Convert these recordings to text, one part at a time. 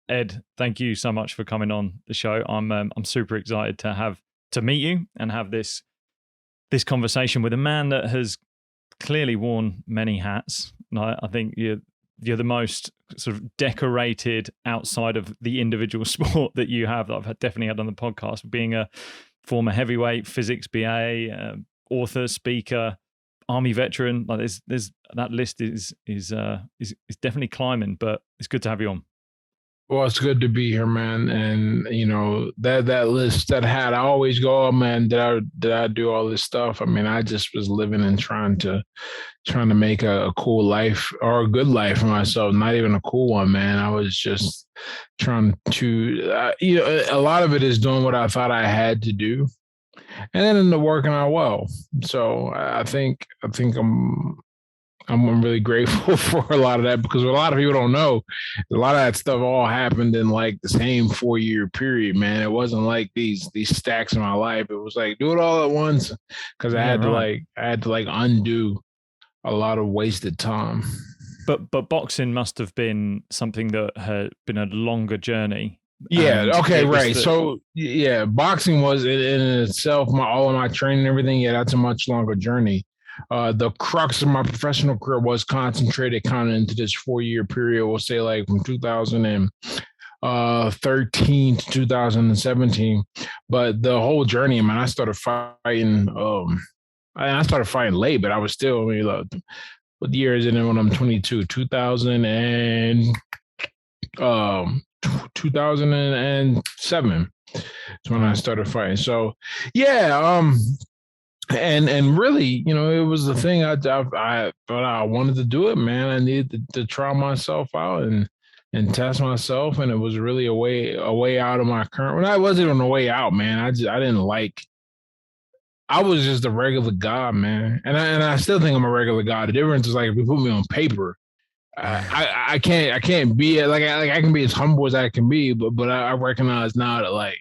Ed, thank you so much for coming on the show. I'm super excited to meet you and have this conversation with a man that has clearly worn many hats. And I think you're the most sort of decorated outside of the individual sport that you have that I've definitely had on the podcast. Being a former heavyweight, physics BA, author, speaker, army veteran, like there's that list is definitely climbing. But it's good to have you on. Well, it's good to be here, man. And that list, that hat, I always go, oh man, did I do all this stuff? I mean, I just was living and trying to make a cool life or a good life for myself. Not even a cool one, man. I was just trying to, a lot of it is doing what I thought I had to do, and then ended up working out well. So I think I'm really grateful for a lot of that, because a lot of people don't know, a lot of that stuff all happened in like the same 4 year period, man. It wasn't like these stacks in my life. It was like do it all at once, because Yeah, right. I had to like undo a lot of wasted time. But boxing must have been something that had been a longer journey, Yeah. and Okay. it was Right. the So yeah, boxing was in itself, my all of my training and everything. Yeah, that's a much longer journey. The crux of my professional career was concentrated kind of into this 4 year period. We'll say like from 2013 to 2017. But the whole journey, man, I started fighting. I started fighting late, but I was still. I mean, look, what year is it? When I'm 22, 2000 and um 2007 is when I wow. started fighting. So yeah, and really, it was the thing I thought I wanted to do it, man. I needed to try myself out and test myself, and it was really a way out of my current. When I wasn't on the way out, man, I didn't like. I was just a regular guy, man, and I still think I'm a regular guy. The difference is like if you put me on paper, I can't be I can be as humble as I can be, but I recognize now that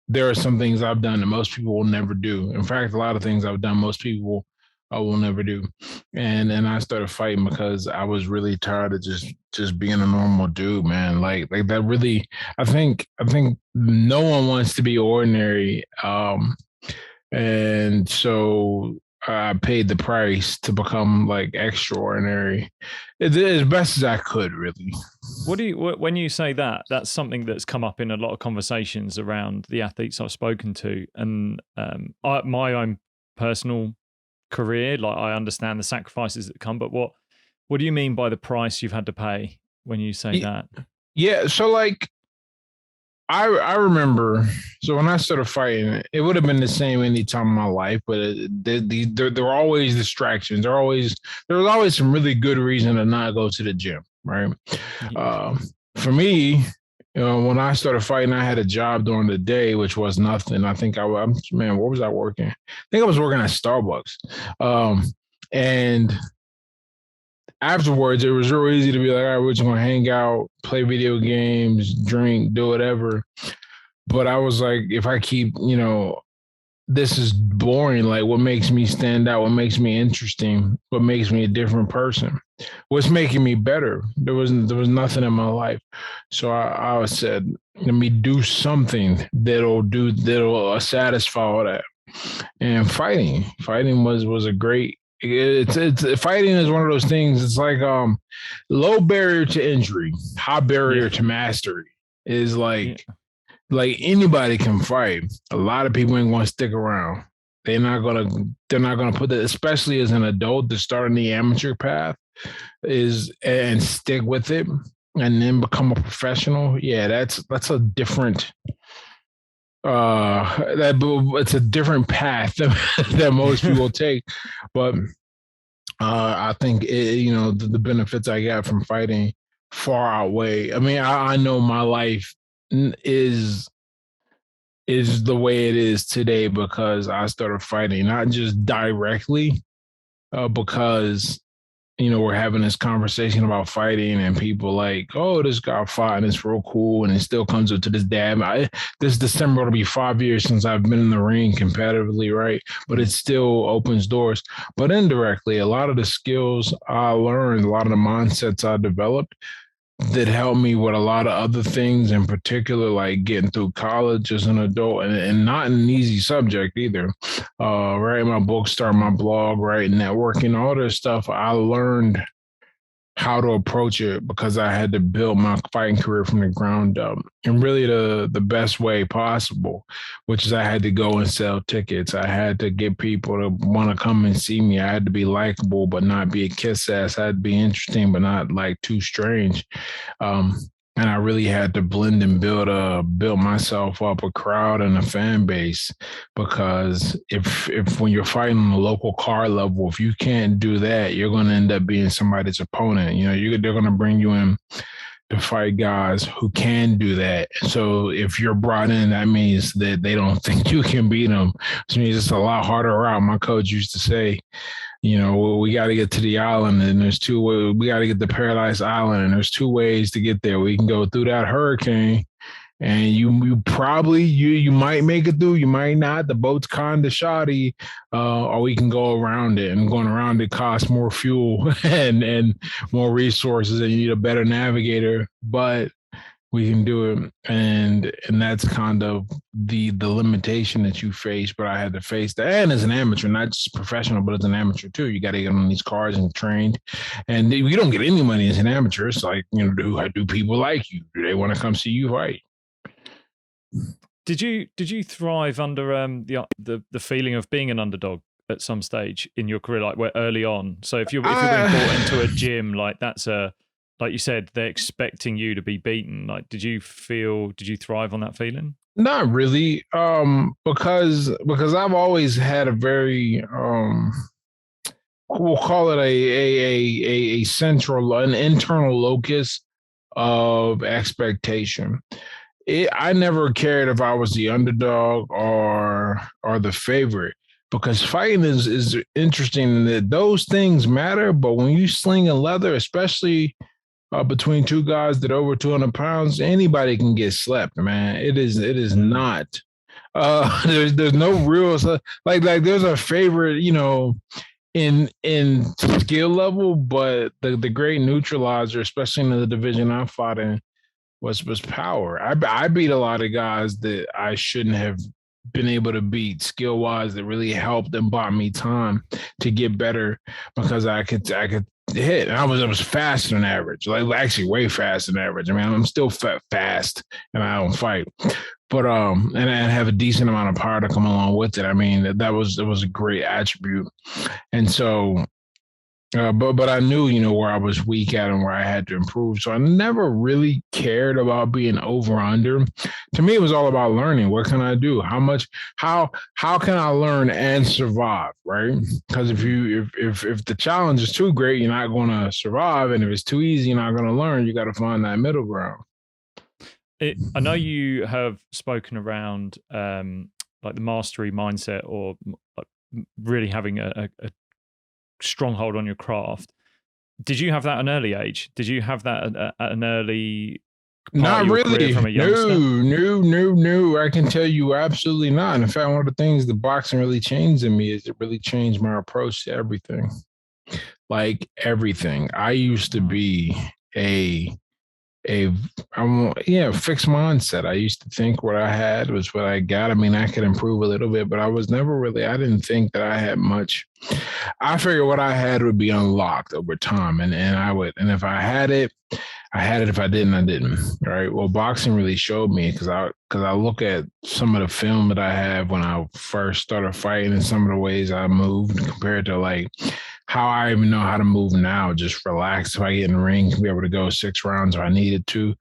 there are some things I've done that most people will never do. In fact, a lot of things I've done most people will never do, and I started fighting because I was really tired of just being a normal dude, man. Like that really, I think no one wants to be ordinary, and so I paid the price to become like extraordinary, as best as I could, really. When you say that, that's something that's come up in a lot of conversations around the athletes I've spoken to, and my own personal career. Like I understand the sacrifices that come, but what do you mean by the price you've had to pay when you say that? Yeah, so like I remember. So when I started fighting, it would have been the same any time in my life, but there were always distractions. There was always some really good reason to not go to the gym, right? Yeah. Um, for me, when I started fighting, I had a job during the day, which was nothing. I think man, what was I working? I think I was working at Starbucks, and afterwards, it was real easy to be like, all right, we're just gonna hang out, play video games, drink, do whatever. But I was like, if I keep, this is boring. Like, what makes me stand out? What makes me interesting? What makes me a different person? What's making me better? There was nothing in my life, so I said, let me do something that'll satisfy all that. And fighting was a great. It's fighting is one of those things. It's like low barrier to injury, high barrier Yeah. to mastery. Is Yeah. like anybody can fight. A lot of people ain't going to stick around. They're not gonna put that, especially as an adult, to start in the amateur path is and stick with it and then become a professional. Yeah, that's a different that it's a different path that most people take. But I think the benefits I got from fighting far outweigh. I mean, I know my life is the way it is today because I started fighting, not just directly, because we're having this conversation about fighting and people like, oh, this guy fought and it's real cool. And it still comes up to this day. This December will be 5 years since I've been in the ring competitively, right? But it still opens doors. But indirectly, a lot of the skills I learned, a lot of the mindsets I developed that helped me with a lot of other things, in particular, like getting through college as an adult, and not an easy subject either. Writing my book, starting my blog, right, networking, all this stuff. I learned how to approach it because I had to build my fighting career from the ground up, and really the best way possible, which is I had to go and sell tickets. I had to get people to want to come and see me. I had to be likable but not be a kiss ass. I had to be interesting but not like too strange. Um, and I really had to blend and build myself up a crowd and a fan base, because if when you're fighting on the local car level, if you can't do that, you're going to end up being somebody's opponent. They're going to bring you in to fight guys who can do that. So if you're brought in, that means that they don't think you can beat them. Which means it's a lot harder route. My coach used to say, we got to get to the island, and there's two ways. We got to get to Paradise Island, and there's two ways to get there. We can go through that hurricane, and you probably you might make it through, you might not. The boat's kind of shoddy, or we can go around it, and going around it costs more fuel and more resources, and you need a better navigator. But we can do it, and that's kind of the limitation that you face. But I had to face that, and as an amateur, not just professional, but as an amateur too, you got to get on these cars and trained, and you don't get any money as an amateur. It's like, do people like you? Do they want to come see you fight? Did you thrive under the feeling of being an underdog at some stage in your career, like early on? So if you're being brought into a gym, like that's like you said, they're expecting you to be beaten. Like, did you thrive on that feeling? Not really, because I've always had a very we'll call it a central, an internal locus of expectation. I never cared if I was the underdog or the favorite, because fighting is interesting in that those things matter. But when you sling a leather, especially between two guys that are over 200 pounds, anybody can get slept, man. It is not. There's no real like there's a favorite, in skill level, but the great neutralizer, especially in the division I fought in, was power. I beat a lot of guys that I shouldn't have been able to beat skill wise, that really helped and bought me time to get better, because I could hit. And I was faster than average, like actually way faster than average. I mean, I'm still fast and I don't fight, but and I have a decent amount of power to come along with it. I mean, it was a great attribute. And so but I knew, where I was weak at and where I had to improve. So I never really cared about being over or under. To me, it was all about learning. What can I do? How can I learn and survive? Right? Because if the challenge is too great, you're not going to survive. And if it's too easy, you're not going to learn. You got to find that middle ground. I know you have spoken around like the mastery mindset, or like really having a stronghold on your craft. Did you have that at an early age? Did you have that at an early not really from a youngster? No, I can tell you absolutely not. In fact, one of the things that boxing really changed in me is it really changed my approach to everything. Like everything. I used to be a fixed mindset. I used to think what I had was what I got. I mean, I could improve a little bit, but I didn't think that I had much. I figured what I had would be unlocked over time, and if I had it, I had it. If I didn't, I didn't. Right. Well, boxing really showed me, because I look at some of the film that I have when I first started fighting, and some of the ways I moved compared to like how I even know how to move now. Just relax. If I get in the ring, be able to go 6 rounds if I needed to.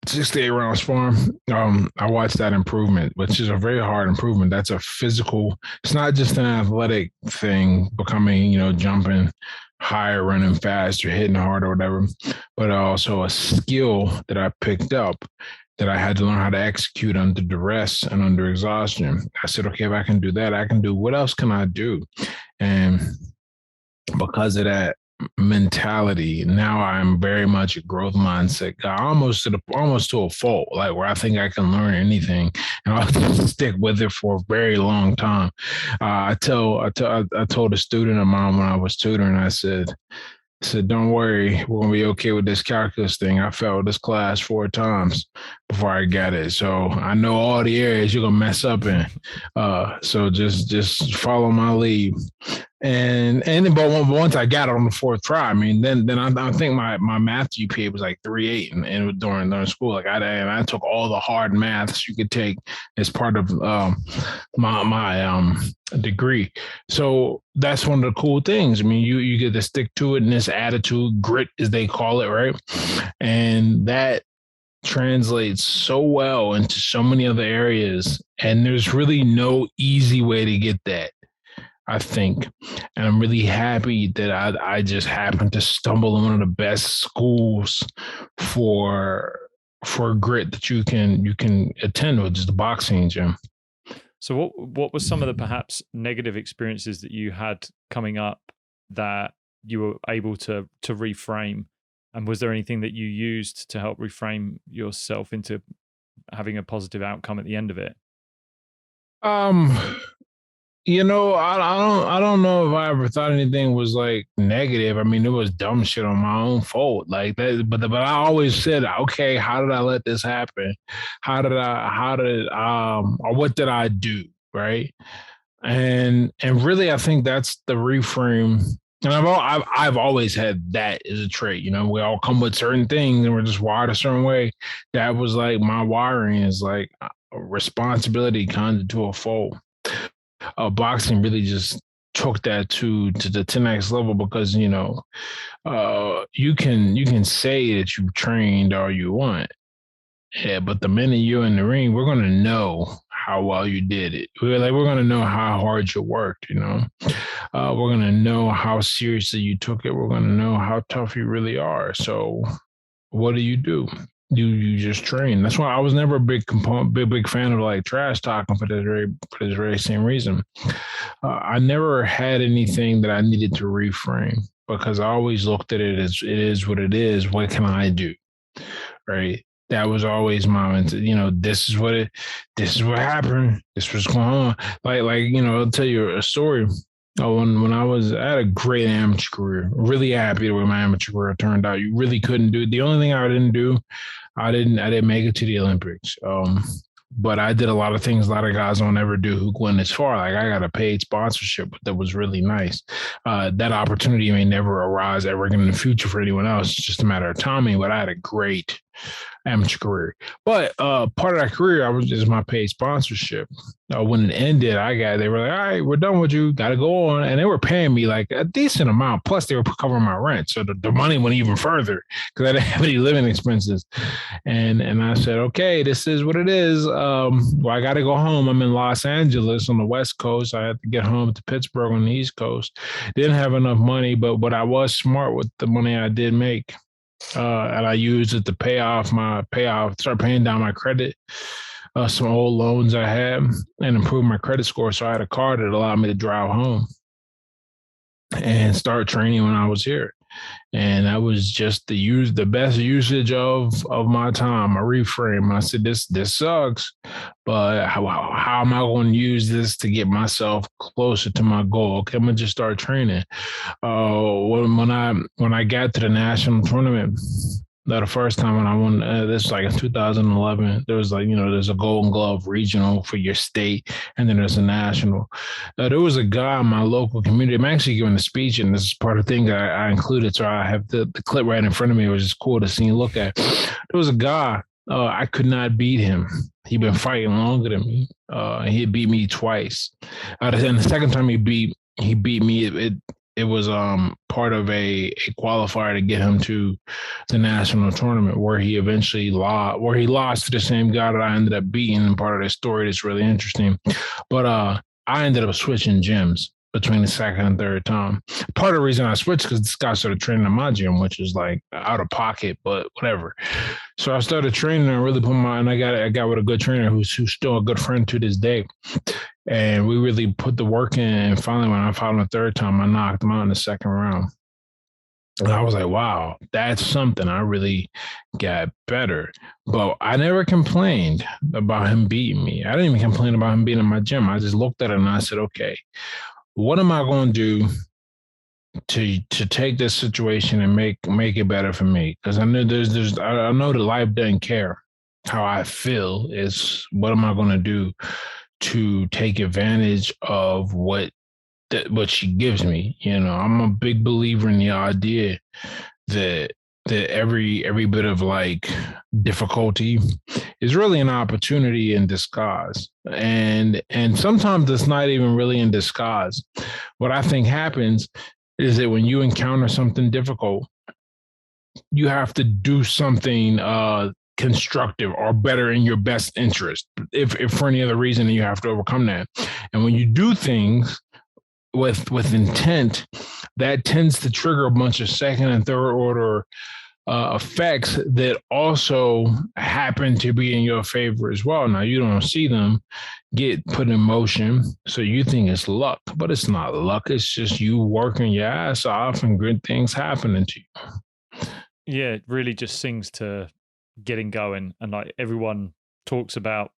6 to 8 rounds farm. I watched that improvement, which is a very hard improvement. That's a physical. It's not just an athletic thing, becoming, jumping higher, running faster, hitting hard or whatever, but also a skill that I picked up that I had to learn how to execute under duress and under exhaustion. I said, okay, if I can do that, I can do, what else can I do? And because of that mentality, now I'm very much a growth mindset guy, almost to a fault, like where I think I can learn anything and I'll just stick with it for a very long time. I told a student of mine when I was tutoring, I said, I said, don't worry, we're gonna be okay with this calculus thing. I failed this class 4 times before I got it. So I know all the areas you're gonna mess up in. So just follow my lead. But once I got it on the fourth try, I mean, then I think my math GPA was like 3.8, and during school, like I took all the hard maths you could take as part of my degree. So that's one of the cool things. I mean, you get to stick to it, and this attitude, grit as they call it, right? And that translates so well into so many other areas, and there's really no easy way to get that, I think. And I'm really happy that I just happened to stumble in one of the best schools for grit that you can attend, which is the boxing gym. So what were some of the perhaps negative experiences that you had coming up that you were able to reframe? And was there anything that you used to help reframe yourself into having a positive outcome at the end of it? I don't know if I ever thought anything was like negative. I mean, it was dumb shit on my own fault, like that. But I always said, okay, how did I let this happen? Or what did I do, right? And really, I think that's the reframe. And I've always had that as a trait. You know, we all come with certain things, and we're just wired a certain way. That was like my wiring is like a responsibility kind of to a fault. Boxing really just took that to the next level, because you can say that you've trained all you want. Yeah, but the minute you're in the ring, we're gonna know how well you did it. We're gonna know how hard you worked. We're gonna know how seriously you took it. We're gonna know how tough you really are. So, what do? You just train. That's why I was never a big fan of like trash talking for this very same reason. I never had anything that I needed to reframe, because I always looked at it as it is what it is. What can I do? Right. That was always my mentality. This is what happened. This was going on. I'll tell you a story. When I had a great amateur career, really happy with my amateur career turned out. You really couldn't do. The only thing I didn't do, I didn't make it to the Olympics. But I did a lot of things a lot of guys don't ever do who went as far. Like, I got a paid sponsorship that was really nice. That opportunity may never arise ever again in the future for anyone else. It's just a matter of timing. But I had a great amateur career. But part of that career, I was just my paid sponsorship. When it ended, they were like, all right, we're done with you. Got to go on. And they were paying me like a decent amount. Plus, they were covering my rent. So the money went even further because I didn't have any living expenses. And I said, okay, this is what it is. Well, I got to go home. I'm in Los Angeles on the West Coast. I had to get home to Pittsburgh on the East Coast. Didn't have enough money, but I was smart with the money I did make. And I used it to start paying down my credit, some old loans I had, and improve my credit score. So I had a car that allowed me to drive home and start training when I was here. And that was just the best usage of my time. I reframe. I said, this sucks, but how am I going to use this to get myself closer to my goal? Okay, I'm gonna just start training. When I got to the national tournament, the first time when I won, this was like in 2011, there was there's a Golden Glove regional for your state, and then there's a national. There was a guy in my local community. I'm actually giving a speech, and this is part of the thing that I included. So I have the clip right in front of me, which is cool to see and look at. There was a guy, I could not beat him. He'd been fighting longer than me. He had beat me twice. And the second time he beat me, it was part of a qualifier to get him to the national tournament, where he eventually lost to the same guy that I ended up beating. And part of the story that's really interesting. But I ended up switching gyms between the second and third time. Part of the reason I switched because this guy started training in my gym, which is like out of pocket, but whatever. So I started training and really I got with a good trainer who's still a good friend to this day. And we really put the work in. And finally, when I fought him the third time, I knocked him out in the second round. And I was like, wow, that's something. I really got better. But I never complained about him beating me. I didn't even complain about him being in my gym. I just looked at it and I said, okay, what am I going to do to take this situation and make it better for me. Because I know I know that life doesn't care how I feel. It's what am I going to do to take advantage of what she gives me. You know, I'm a big believer in the idea that every bit of like difficulty is really an opportunity in disguise. And sometimes it's not even really in disguise. What I think happens is that when you encounter something difficult, you have to do something constructive or better in your best interest. If for any other reason, you have to overcome that. And when you do things with intent, that tends to trigger a bunch of second and third order effects that also happen to be in your favor as well. Now you don't see them get put in motion, so you think it's luck, but it's not luck. It's just you working your ass off and good things happening to you. Yeah, it really just sings to getting going, and like everyone talks about,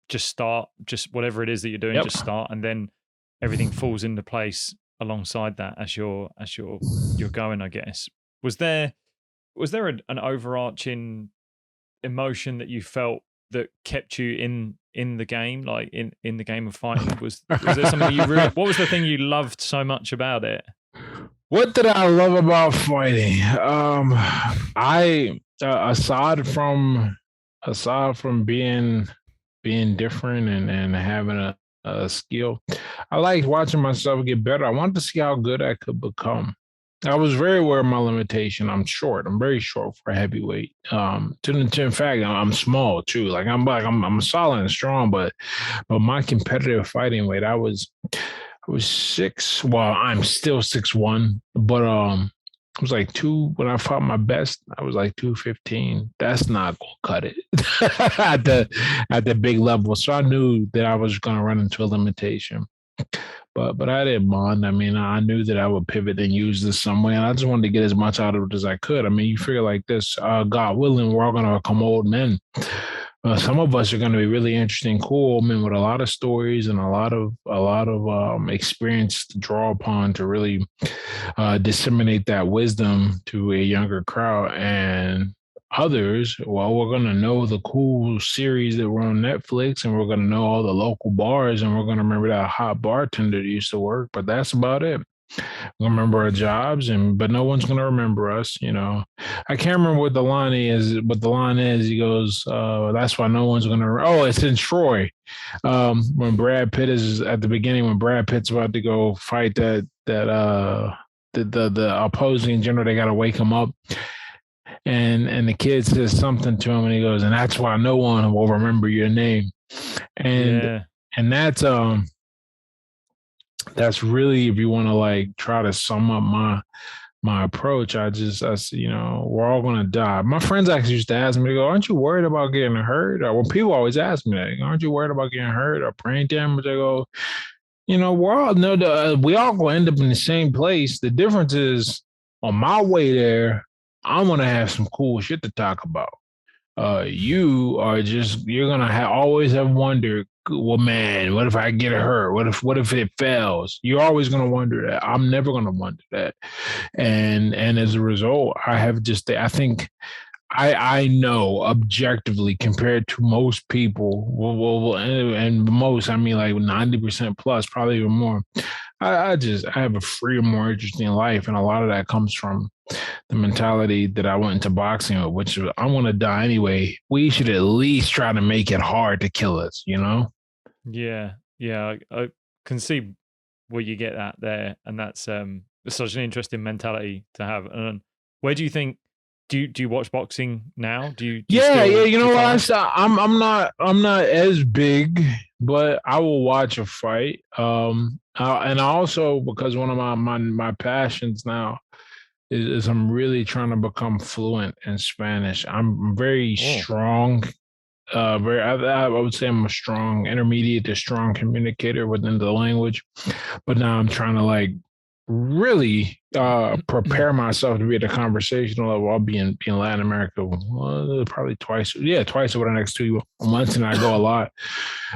just start, just whatever it is that you're doing, just start, and then everything falls into place alongside that as you're going, I guess. Was there an overarching emotion that you felt that kept you in the game, like in the game of fighting? Was there something that what was the thing you loved so much about it? What did I love about fighting? I aside from being different and having a skill, I liked watching myself get better. I wanted to see how good I could become. I was very aware of my limitation. I'm short. I'm very short for a heavyweight. In fact, I'm small too. I'm solid and strong, but my competitive fighting weight, I was 6. Well, I'm still 6'1", but I was like 2 when I fought my best. I was like 215. That's not gonna cut it at the big level. So I knew that I was gonna run into a limitation. But I didn't mind. I mean, I knew that I would pivot and use this some way, and I just wanted to get as much out of it as I could. I mean, you figure like this: God willing, we're all gonna become old men. Some of us are going to be really interesting, cool men with a lot of stories and a lot of experience to draw upon to really disseminate that wisdom to a younger crowd. And others, well, we're going to know the cool series that were on Netflix, and we're going to know all the local bars, and we're going to remember that hot bartender that used to work. But that's about it. We'll remember our jobs, but no one's gonna remember us. You know, I can't remember what the line is. But the line is, he goes, "That's why no one's gonna." Oh, it's in Troy. When Brad Pitt is at the beginning, when Brad Pitt's about to go fight the opposing general, they got to wake him up, and the kid says something to him, and he goes, "And that's why no one will remember your name," and that's really, if you want to like try to sum up my approach, you know, we're all gonna die. My friends actually used to ask me, they go, "Aren't you worried about getting hurt?" Or, well, people always ask me that, "Aren't you worried about getting hurt or brain damage?" I go, you know, we all gonna end up in the same place. The difference is, on my way there, I'm gonna have some cool shit to talk about. You're gonna always have wondered, well, man, what if I get hurt? What if it fails? You're always gonna wonder that. I'm never gonna wonder that. And as a result, I think I know objectively, compared to most people, and most, I mean like 90% plus, probably even more. I have a freer, more interesting life, and a lot of that comes from the mentality that I went into boxing with, which is, I want to die anyway. We should at least try to make it hard to kill us, you know? Yeah, I can see where you get that there, and that's such an interesting mentality to have. And where do you think? Do you watch boxing now? Do you yeah. You know what? I'm not as big, but I will watch a fight. And I also, because one of my passions now is I'm really trying to become fluent in Spanish. I'm very strong. I would say I'm a strong intermediate to strong communicator within the language, but now I'm trying to like really prepare myself to be at a conversational level. I'll be in Latin America probably twice over the next 2 months, and I go a lot.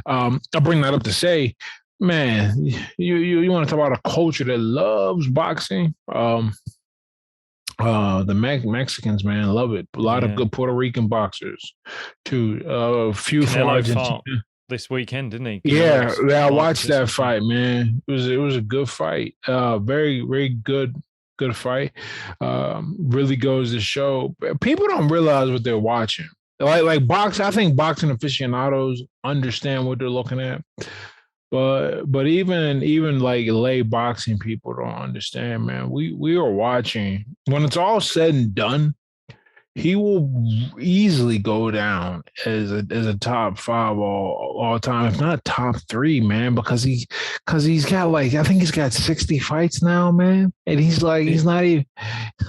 I'll bring that up to say, Man, you want to talk about a culture that loves boxing? The Mexicans, man, love it. A lot of Yeah. good Puerto Rican boxers, too. A few from Canelo Argentina. fought this weekend, didn't he? Yeah, Canelo's yeah, I fighting watched this that weekend. fight, man. It was a good fight. Very good fight. Really goes to show people don't realize what they're watching. Like boxing, I think boxing aficionados understand what they're looking at. But even like lay boxing people don't understand, man. We are watching when it's all said and done. He will easily go down as a top five all time, if not top three, man. Because he's got like I think he's got 60 fights now, man, and he's like he's He, not even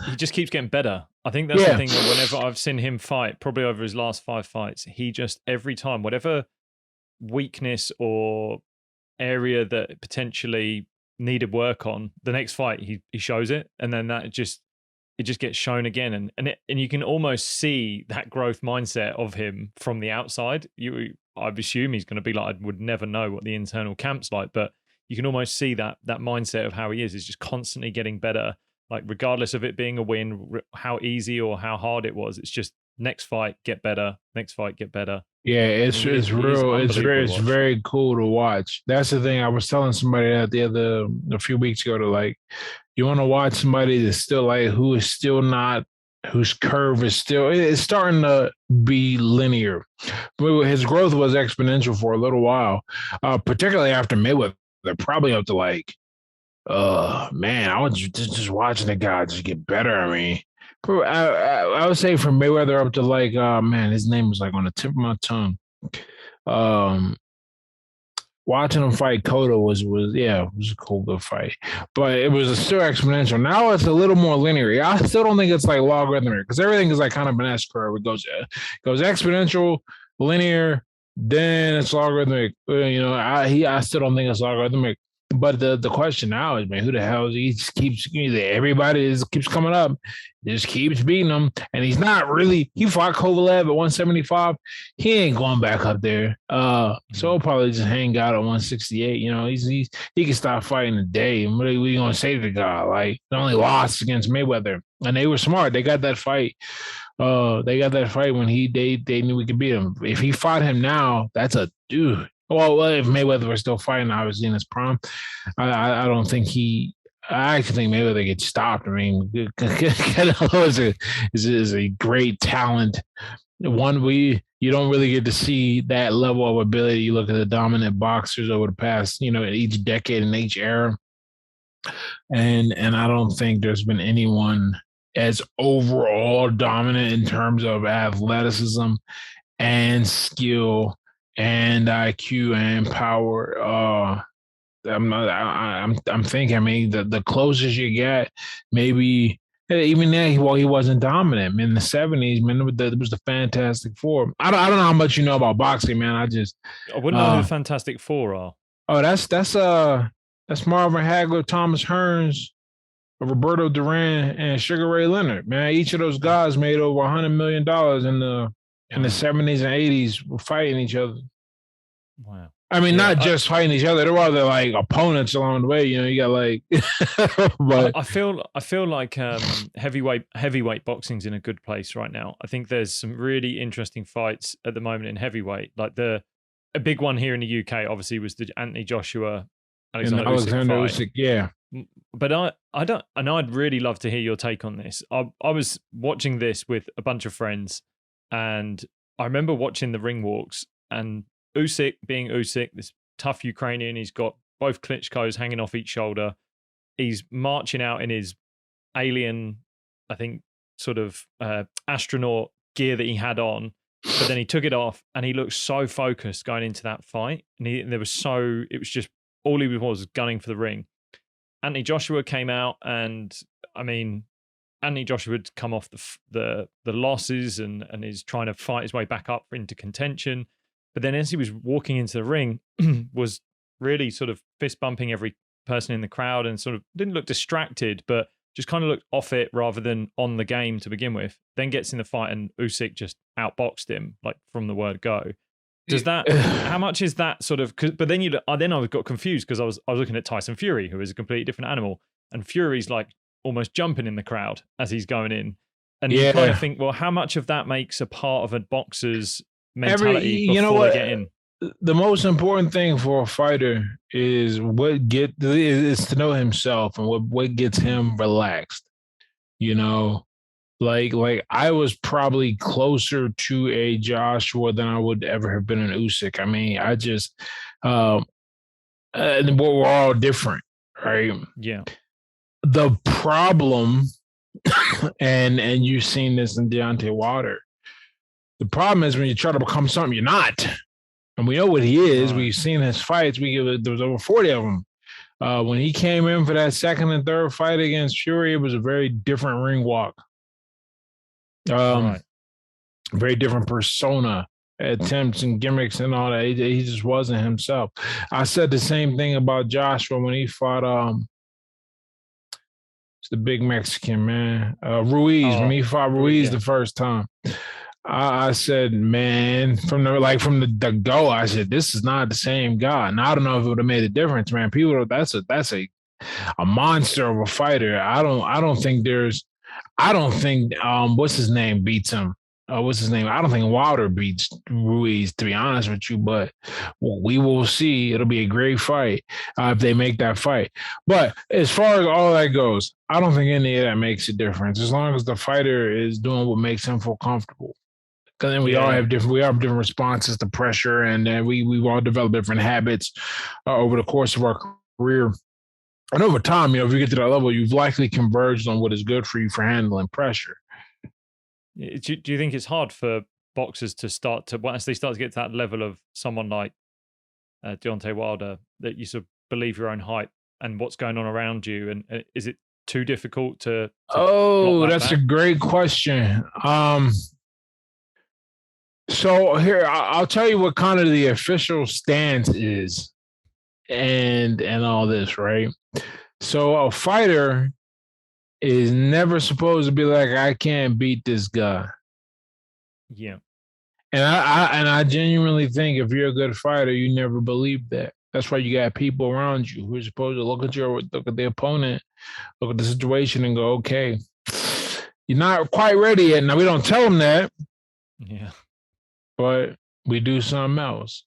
he just keeps getting better. I think that's the yeah. thing that whenever I've seen him fight, probably over his last 5 fights, he just every time, whatever weakness or area that potentially needed work on, the next fight he shows it, and then that just it just gets shown again, and you can almost see that growth mindset of him from the outside. I assume he's going to be like, I would never know what the internal camp's like, but you can almost see that mindset of how he is just constantly getting better. Like regardless of it being a win, how easy or how hard it was, it's just next fight get better, next fight get better. Yeah, And it's he is real. unbelievable to It's watch. very cool to watch. That's the thing. I was telling somebody that a few weeks ago to like, you want to watch somebody that's still like who is still not whose curve is still it's starting to be linear. But his growth was exponential for a little while, particularly after Mayweather. They're probably up to like, man, I was just watching the guy just get better. I mean, I would say from Mayweather up to like, man, his name was like on the tip of my tongue. Um, Watching him fight Cotto was yeah, it was a cool good fight, but it was still exponential. Now it's a little more linear. I still don't think it's like logarithmic because everything is like kind of an S curve. It goes exponential, linear, then it's logarithmic. I still don't think it's logarithmic. But the question now is, man, who the hell is he? Just keeps everybody keeps coming up, just keeps beating him, and he's not really. He fought Kovalev at 175. He ain't going back up there. So he'll probably just hang out at 168. He can stop fighting today. And what are we gonna say to the guy? Like, they only lost against Mayweather, and they were smart. They got that fight. They got that fight when they knew we could beat him. If he fought him now, that's a dude. Well, if Mayweather was still fighting, obviously in his prime, I don't think he. I actually think Mayweather gets stopped. I mean, Canelo is a great talent. One we you don't really get to see that level of ability. You look at the dominant boxers over the past, each decade and each era, and I don't think there's been anyone as overall dominant in terms of athleticism and skill and IQ and power. I'm not. I'm thinking. I mean, the closest you get, maybe even then. Well, he wasn't dominant. In the '70s, man, it was the Fantastic Four. I don't know how much you know about boxing, man. I just. I wouldn't know who the Uh, Fantastic Four are. oh, that's Marvin Hagler, Thomas Hearns, Roberto Duran, and Sugar Ray Leonard. Man, each of those guys made over $100 million in the Wow. '70s and '80s, fighting each other. Wow. I mean, Yeah, not just fighting each other. There were other like opponents along the way. You got like, but I feel like heavyweight boxing's in a good place right now. I think there's some really interesting fights at the moment in heavyweight. Like a big one here in the UK obviously was the Anthony Joshua and Alexander Usyk Alexander fight. Usyk, yeah, But I don't, and I'd really love to hear your take on this. I was watching this with a bunch of friends, and I remember watching the ring walks and Usyk being Usyk, this tough Ukrainian. He's got both Klitschko's hanging off each shoulder. He's marching out in his alien, I think, sort of astronaut gear that he had on, but then he took it off and he looked so focused going into that fight. And it was just all he was gunning for the ring. Anthony Joshua came out, and I mean, Anthony Joshua had come off the losses and is trying to fight his way back up into contention. But then as he was walking into the ring, was really sort of fist bumping every person in the crowd and sort of didn't look distracted, but just kind of looked off it rather than on the game to begin with. Then gets in the fight and Usyk just outboxed him like from the word go. Does that? How much is that sort of? But then I got confused because I was looking at Tyson Fury, who is a completely different animal, and Fury's like almost jumping in the crowd as he's going in, and you kind of think, well, how much of that makes a part of a boxer's mentality before they get in? The most important thing for a fighter is is to know himself and what gets him relaxed. You know, like I was probably closer to a Joshua than I would ever have been an Usyk. I mean, I just and we're all different, right? Yeah. The problem, and you've seen this in Deontay Wilder. The problem is when you try to become something you're not, and we know what he is. Right. We've seen his fights. There was over 40 of them. When he came in for that second and third fight against Fury, it was a very different ring walk. Right. Very different persona, attempts and gimmicks and all that. He just wasn't himself. I said the same thing about Joshua when he fought it's the big Mexican man, Ruiz. When he fought Ruiz the first time, I said, man, from the go, I said, this is not the same guy. And I don't know if it would have made a difference, man. That's a monster of a fighter. I don't think what's his name beats him. What's his name? I don't think Wilder beats Ruiz, to be honest with you, but we will see. It'll be a great fight if they make that fight. But as far as all that goes, I don't think any of that makes a difference as long as the fighter is doing what makes him feel comfortable. Because then we all have different responses to pressure, and then we've all developed different habits over the course of our career. And over time, if you get to that level, you've likely converged on what is good for you for handling pressure. Do you think it's hard for boxers to once they start to get to that level of someone like Deontay Wilder, that you sort of believe your own hype and what's going on around you? And is it too difficult to that's a great question. So here, I'll tell you what kind of the official stance is and all this, right? So a fighter is never supposed to be like, I can't beat this guy. Yeah. And I genuinely think if you're a good fighter, you never believe that. That's why you got people around you who are supposed to look at the opponent, look at the situation and go, okay, you're not quite ready yet. Now, we don't tell them that. Yeah. But we do something else.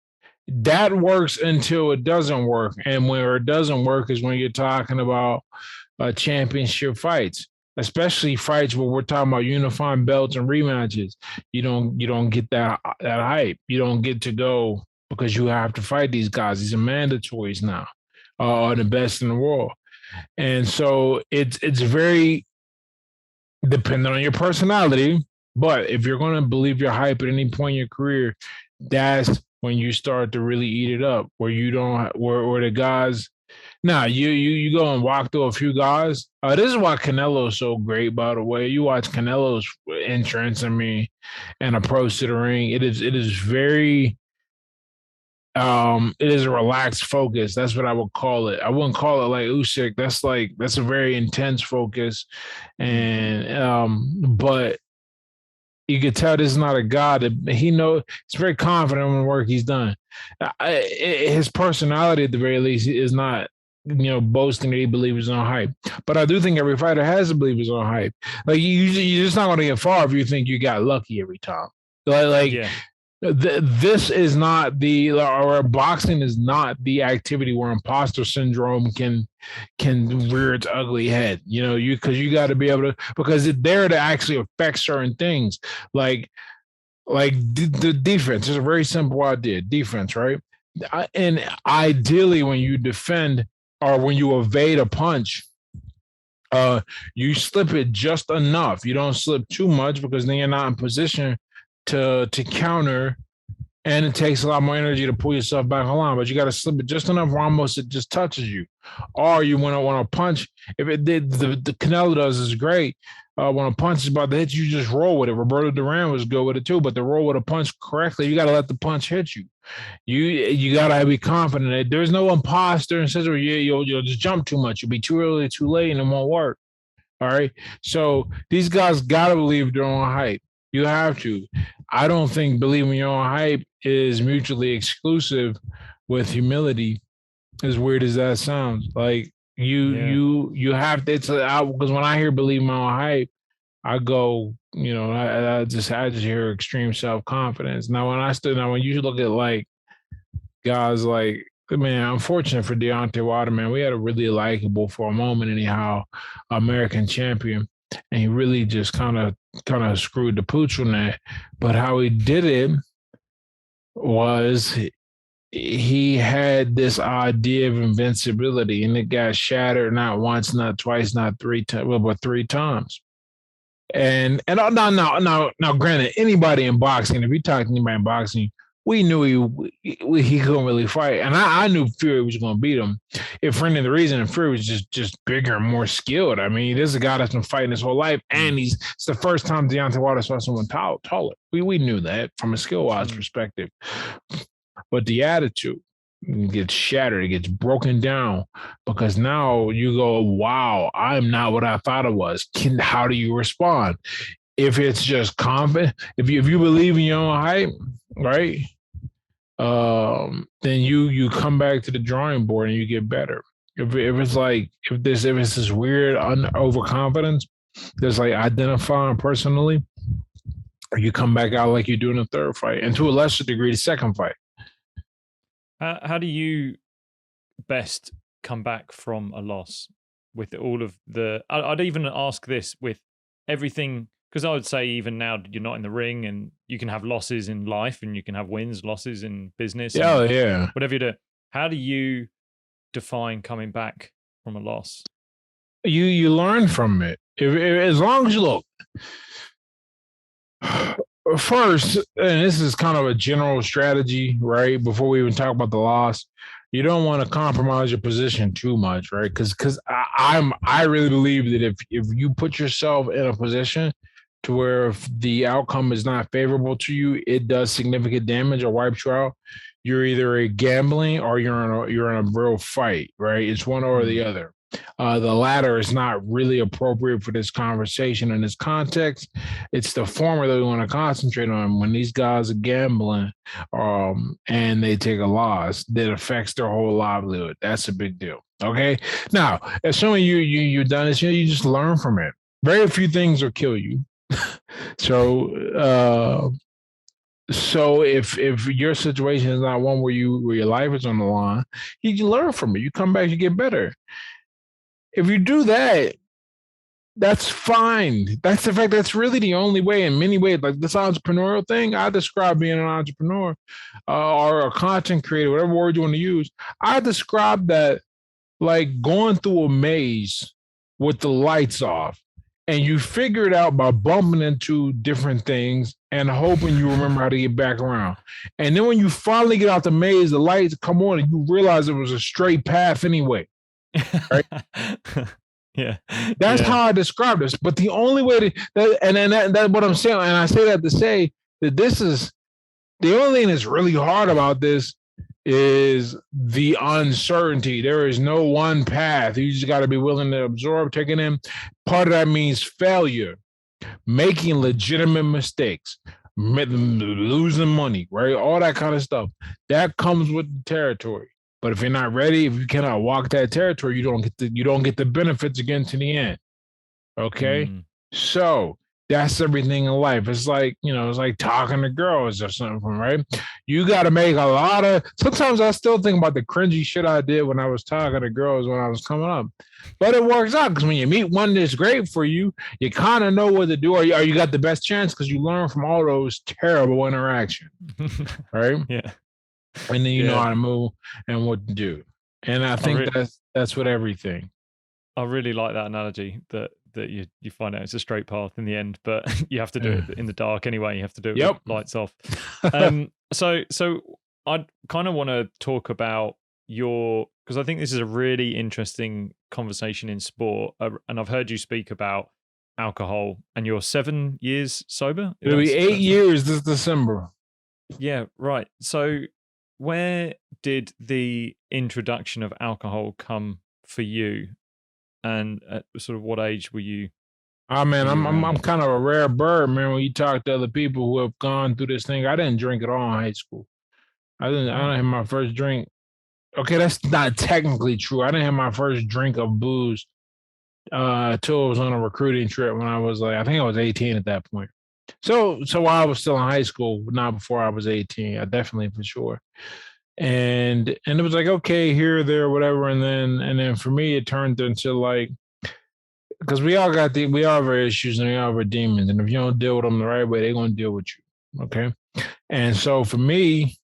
That works until it doesn't work. And where it doesn't work is when you're talking about championship fights, especially fights where we're talking about unifying belts and rematches. You don't get that hype. You don't get to go because you have to fight these guys. These are mandatories now, are the best in the world. And so it's very dependent on your personality. But if you're going to believe your hype at any point in your career, that's when you start to really eat it up, where you don't, where the guys, now you go and walk through a few guys. This is why Canelo's so great, by the way. You watch Canelo's entrance, and approach to the ring. It is very, it is a relaxed focus. That's what I would call it. I wouldn't call it like Usyk. That's a very intense focus, and but you could tell this is not a guy that he knows. He's very confident in the work he's done. His personality, at the very least, is not, boasting that he believes his own hype. But I do think every fighter has to believe his own hype. Like you're just not going to get far if you think you got lucky every time. This is not or boxing is not the activity where imposter syndrome can rear its ugly head. Because you got to be able to, because it's there to actually affect certain things, like the defense. It's a very simple idea. Defense, right? And ideally, when you defend or when you evade a punch, you slip it just enough. You don't slip too much because then you're not in position to counter, and it takes a lot more energy to pull yourself back online. But you got to slip it just enough where almost it just touches you. Or you want to punch. If it did, the Canelo does is great. When a punch is about to hit you, just roll with it. Roberto Duran was good with it too. But to roll with a punch correctly, you got to let the punch hit you. You got to be confident that there's no imposter and says, well, you'll just jump too much. You'll be too early, too late, and it won't work. All right. So these guys got to believe their own hype. You have to. I don't think believing your own hype is mutually exclusive with humility. As weird as that sounds, like Yeah. you have to. It's because when I hear believe my own hype, I go, I just hear extreme self confidence. Now when you look at like guys like, man, unfortunate for Deontay Wilder, man, we had a really likable for a moment anyhow, American champion, and he really just kind of screwed the pooch on that. But how he did it was he had this idea of invincibility, and it got shattered not once, not twice, not three times, well, but three times. And now, granted, anybody in boxing, if you talk to anybody in boxing, we knew he couldn't really fight, and I knew Fury was going to beat him. If for any of the reason, Fury was just bigger and more skilled. I mean, this is a guy that's been fighting his whole life, and it's the first time Deontay Wilder saw someone taller. We knew that from a skill wise perspective, but the attitude gets shattered, it gets broken down because now you go, wow, I'm not what I thought it was. How do you respond? If it's just confident, if you believe in your own hype, right? Then you come back to the drawing board and you get better. If it's like if it's this weird overconfidence, there's like identifying personally, or you come back out like you do in the third fight, and to a lesser degree, the second fight. How do you best come back from a loss with all of the? I'd even ask this with everything, because I would say even now you're not in the ring and you can have losses in life and you can have wins, losses in business. Yeah, yeah. Whatever you do, how do you define coming back from a loss? You learn from it. If as long as you look. First, and this is kind of a general strategy, right? Before we even talk about the loss, you don't want to compromise your position too much, right? Because I really believe that if you put yourself in a position to where if the outcome is not favorable to you, it does significant damage or wipes you out. You're either a gambling or you're in a real fight, right? It's one or the other. The latter is not really appropriate for this conversation in this context. It's the former that we want to concentrate on. When these guys are gambling and they take a loss that affects their whole livelihood, that's a big deal. Okay. Now, assuming you've done this, you just learn from it. Very few things will kill you. So if your situation is not one where your life is on the line, you learn from it. You come back, you get better. If you do that, that's fine. That's the fact. That's really the only way. In many ways, like this entrepreneurial thing, I describe being an entrepreneur or a content creator, whatever word you want to use. I describe that like going through a maze with the lights off, and you figure it out by bumping into different things and hoping you remember how to get back around. And then when you finally get out the maze, the lights come on, and you realize it was a straight path anyway. Right? Yeah, that's how I describe this. But the only way that's what I'm saying, and I say that to say that this is the only thing that's really hard about this is the uncertainty. There is no one path. You just got to be willing to absorb, take it in. Part of that means failure, making legitimate mistakes, losing money, right? All that kind of stuff. That comes with the territory. But if you're not ready, if you cannot walk that territory, you don't get the benefits again to the end. Okay? So that's everything in life. It's like, it's like talking to girls or something, right? You got to make a lot of. Sometimes I still think about the cringy shit I did when I was talking to girls when I was coming up. But it works out because when you meet one that's great for you, you kind of know what to do, or you got the best chance because you learn from all those terrible interactions, right? Yeah. And then you know how to move and what to do. And I think that's with everything. I really like that analogy that you find out it's a straight path in the end, but you have to do it in the dark anyway. You have to do it with lights off. So I kind of want to talk about because I think this is a really interesting conversation in sport. And I've heard you speak about alcohol, and you're 7 years sober. It'll be 8 years this December. Yeah, right. So where did the introduction of alcohol come for you? And at sort of what age were you Oh man, for you I'm around it? kind of a rare bird, man. When you talk to other people who have gone through this thing, I didn't drink at all in high school. I Wow. didn't have my first drink. Okay, that's not technically true. I didn't have my first drink of booze till I was on a recruiting trip when I was like, I think I was 18 at that point. So while I was still in high school, not before I was 18, I definitely for sure. And it was like, okay, here, there, whatever. And then for me it turned into like, because we all have our issues and we all have our demons. And if you don't deal with them the right way, they're gonna deal with you. Okay. And so for me,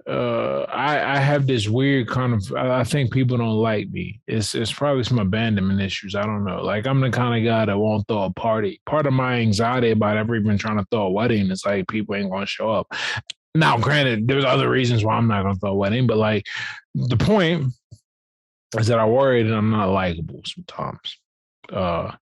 I have this weird kind of, I think people don't like me. It's probably some abandonment issues. I don't know. Like I'm the kind of guy that won't throw a party. Part of my anxiety about ever even trying to throw a wedding is like people ain't gonna show up. Now, granted, there's other reasons why I'm not gonna throw a wedding, but like the point is that I worry that I'm not likable sometimes. Uh,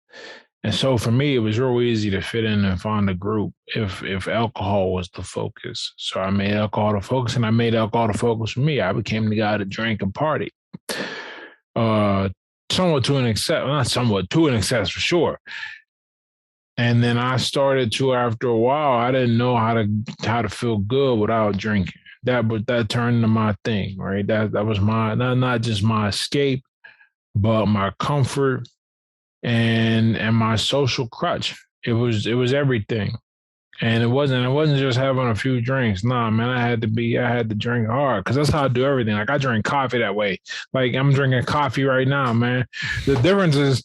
and so for me, it was real easy to fit in and find a group if alcohol was the focus. So I made alcohol the focus, and I made alcohol the focus for me. I became the guy that drank and party. Uh, somewhat to an excess, not somewhat to an excess for sure. And then I started to, after a while, I didn't know how to feel good without drinking. That turned into my thing, right? That was my not just my escape, but my comfort and my social crutch. It was everything. And it wasn't just having a few drinks. Nah, man, I had to drink hard because that's how I do everything. Like I drink coffee that way. Like I'm drinking coffee right now, man. The difference is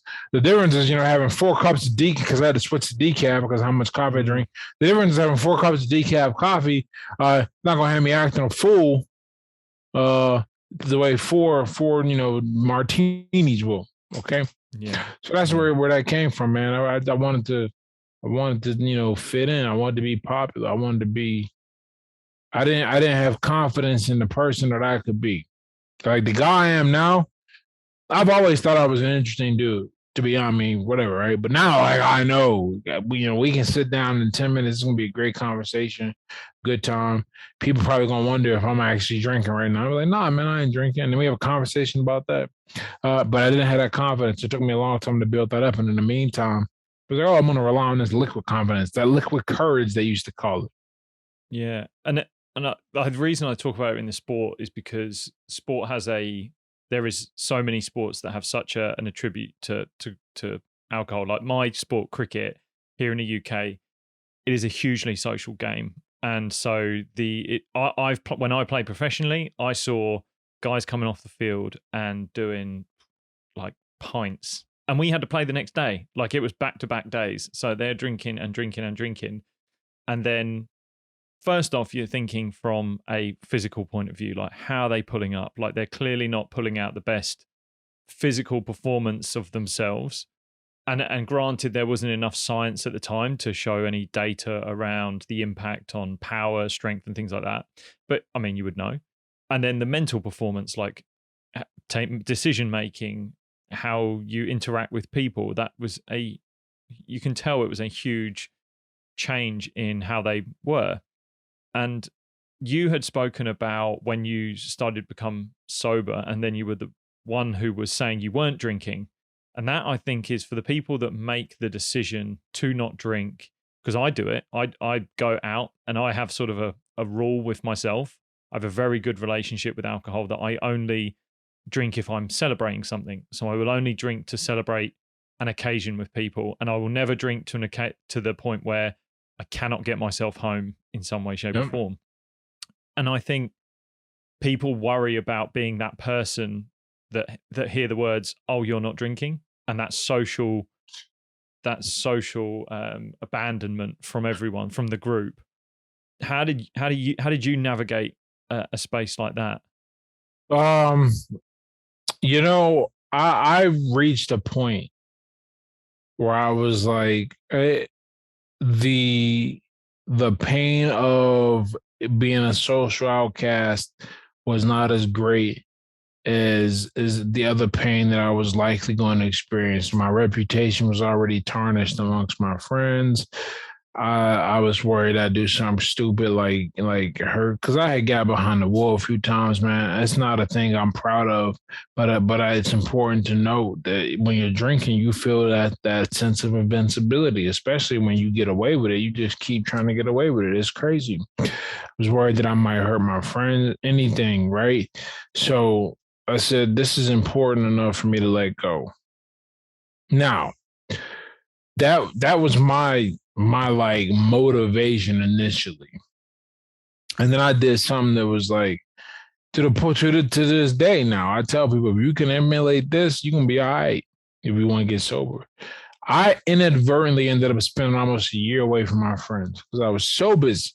having 4 cups of decaf because I had to switch to decaf because how much coffee I Mm, drink. The difference is having 4 cups of decaf coffee, not gonna have me acting a fool, the way four martinis will. Okay. yeah. So that's Yeah. where that came from, man. I wanted to, fit in. I wanted to be popular. I wanted to be. I didn't have confidence in the person that I could be. Like the guy I am now, I've always thought I was an interesting dude. To be honest, I mean, whatever, right? But now, like I know, we can sit down in 10 minutes. It's gonna be a great conversation, good time. People probably gonna wonder if I'm actually drinking right now. I'm like, nah, man, I ain't drinking. And then we have a conversation about that. But I didn't have that confidence. It took me a long time to build that up. And in the meantime, I was like, oh, I'm gonna rely on this liquid confidence, that liquid courage they used to call it. Yeah. The reason I talk about it in the sport is because sport has there is so many sports that have such an attribute to alcohol. Like my sport, cricket, here in the UK, it is a hugely social game. And so when I played professionally, I saw guys coming off the field and doing like pints, and we had to play the next day. Like it was back to back days. So they're drinking and drinking and drinking. And then first off, you're thinking from a physical point of view, like how are they pulling up? Like they're clearly not pulling out the best physical performance of themselves. And granted, there wasn't enough science at the time to show any data around the impact on power, strength, and things like that. But I mean, you would know. And then the mental performance, like decision making, how you interact with people, you can tell it was a huge change in how they were. And you had spoken about when you started to become sober, and then you were the one who was saying you weren't drinking. And that I think is for the people that make the decision to not drink, because I do it. I go out and I have sort of a rule with myself. I have a very good relationship with alcohol that I only drink if I'm celebrating something. So I will only drink to celebrate an occasion with people, and I will never drink to the point where I cannot get myself home in some way, shape, or Yep. form. And I think people worry about being that person that hear the words, "Oh, you're not drinking," and that social abandonment from everyone, from the group. How did you navigate a space like that? Um, I reached a point where I was like, the the pain of being a social outcast was not as great as the other pain that I was likely going to experience. My reputation was already tarnished amongst my friends. I was worried I'd do something stupid like her, because I had got behind the wall a few times, man. It's not a thing I'm proud of, but it's important to note that when you're drinking, you feel that sense of invincibility, especially when you get away with it. You just keep trying to get away with it. It's crazy. I was worried that I might hurt my friend, anything, right? So I said, this is important enough for me to let go. Now, that was my like motivation initially. And then I did something that was like to this day now. I tell people, if you can emulate this, you can be all right if you want to get sober. I inadvertently ended up spending almost a year away from my friends because I was so busy.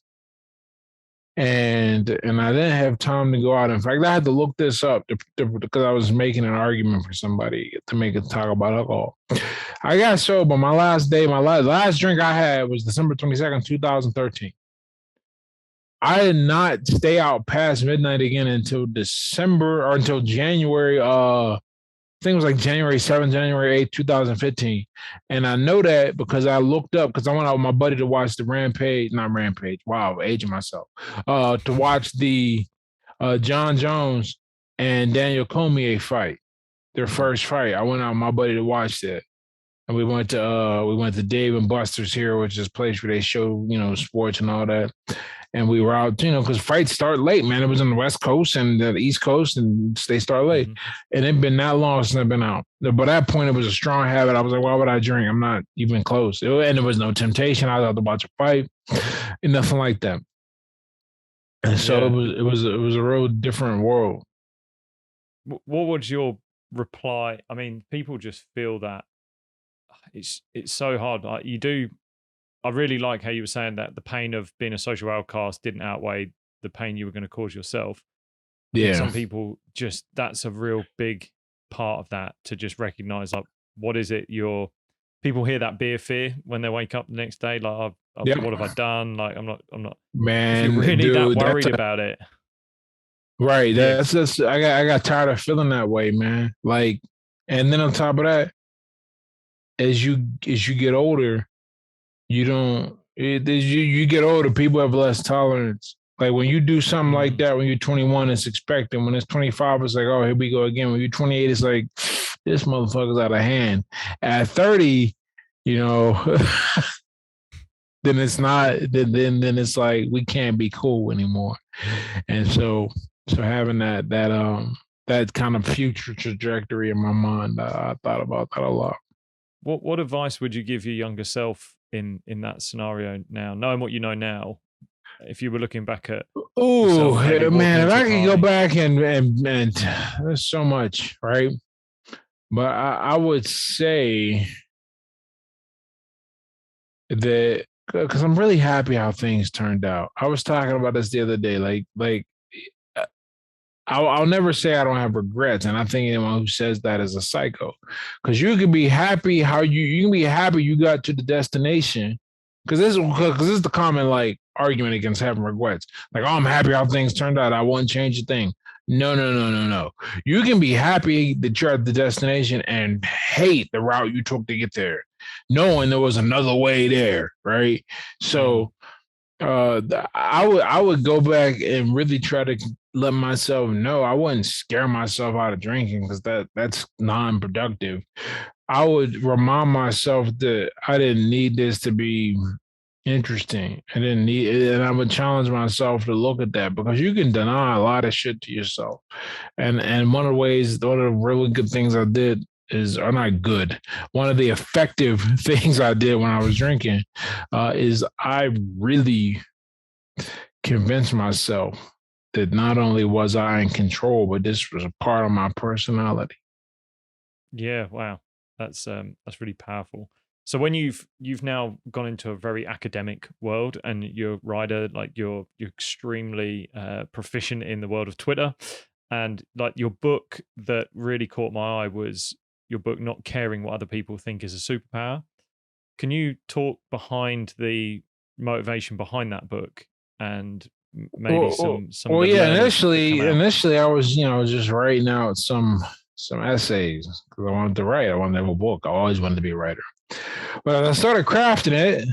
And I didn't have time to go out. In fact, I had to look this up because I was making an argument for somebody to make it talk about alcohol. I got sober. My last day, my last drink I had was December 22nd, 2013. I did not stay out past midnight again until December or until January. I think it was like January 7th, January 8th, 2015. And I know that because I looked up, because I went out with my buddy to watch the Rampage, not Rampage. Wow, aging myself. To watch the John Jones and Daniel Cormier fight, their first fight. I went out with my buddy to watch that. And we went to Dave and Buster's here, which is a place where they show, sports and all that. And we were out, because fights start late, man. It was on the West Coast and the East Coast, and they start late. Mm-hmm. And it's been that long since I've been out. But at that point, it was a strong habit. I was like, why would I drink? I'm not even close. And there was no temptation. I was out to watch a fight and nothing like that. And so it was a real different world. What was your reply? I mean, people just feel that it's so hard. I really like how you were saying that the pain of being a social outcast didn't outweigh the pain you were going to cause yourself. Yeah. Some people that's a real big part of that, to just recognize, like, what is it people hear that beer fear when they wake up the next day, like, what have I done? Like, I'm not, man, if you're really that worried about it. Right. That's just, I got tired of feeling that way, man. Like, and then on top of that, as you get older, you get older, people have less tolerance. Like when you do something like that, when you're 21, it's expected. When it's 25, it's like, oh, here we go again. When you're 28, it's like, this motherfucker's out of hand. At 30, then it's not, then it's like, we can't be cool anymore. And so having that kind of future trajectory in my mind, I thought about that a lot. What advice would you give your younger self in that scenario now, knowing what you know now? If you were looking back at, oh man, if I could go back and there's so much, right? But I would say that, because I'm really happy how things turned out. I was talking about this the other day, like I'll never say I don't have regrets, and I think anyone who says that is a psycho. Because you can be happy you can be happy you got to the destination. Because this is the common like argument against having regrets. Like, oh, I'm happy how things turned out. I wouldn't change a thing. No. You can be happy that you're at the destination and hate the route you took to get there, knowing there was another way there, right? So I would go back and really try to let myself know. I wouldn't scare myself out of drinking, because that's non-productive. I would remind myself that I didn't need this to be interesting. I didn't need it, and I would challenge myself to look at that, because you can deny a lot of shit to yourself. And one of the really good things I did are not good. One of the effective things I did when I was drinking is I really convinced myself that not only was I in control, but this was a part of my personality. Yeah, wow, that's really powerful. So when you've now gone into a very academic world, and you're a writer, like you're extremely proficient in the world of Twitter, and like your book that really caught my eye was your book, Not Caring What Other People Think Is a Superpower. Can you talk behind the motivation behind that book, and maybe some well, yeah, initially I was just writing out some essays, because I wanted to write. I wanted to have a book. I always wanted to be a writer. But I started crafting it,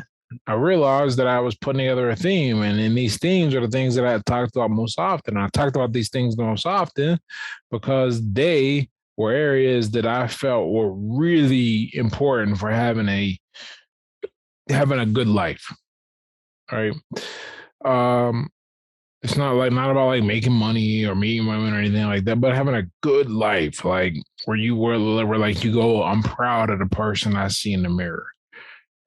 I realized that I was putting together a theme, and in these themes are the things that I talked about most often. I talked about these things most often because they were areas that I felt were really important for having a good life. Right. Um, it's not about like making money or meeting women or anything like that, but having a good life, like where like you go, I'm proud of the person I see in the mirror.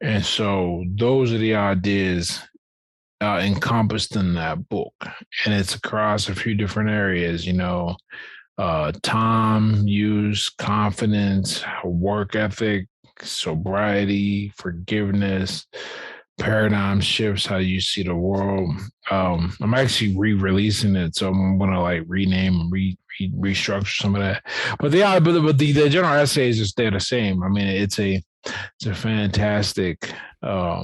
And so those are the ideas encompassed in that book. And it's across a few different areas, time, use, confidence, work ethic, sobriety, forgiveness, paradigm shifts, how you see the world. I'm actually re-releasing it, so I'm gonna like rename and restructure some of that. But the general essays just stay the same. I mean, it's a fantastic, I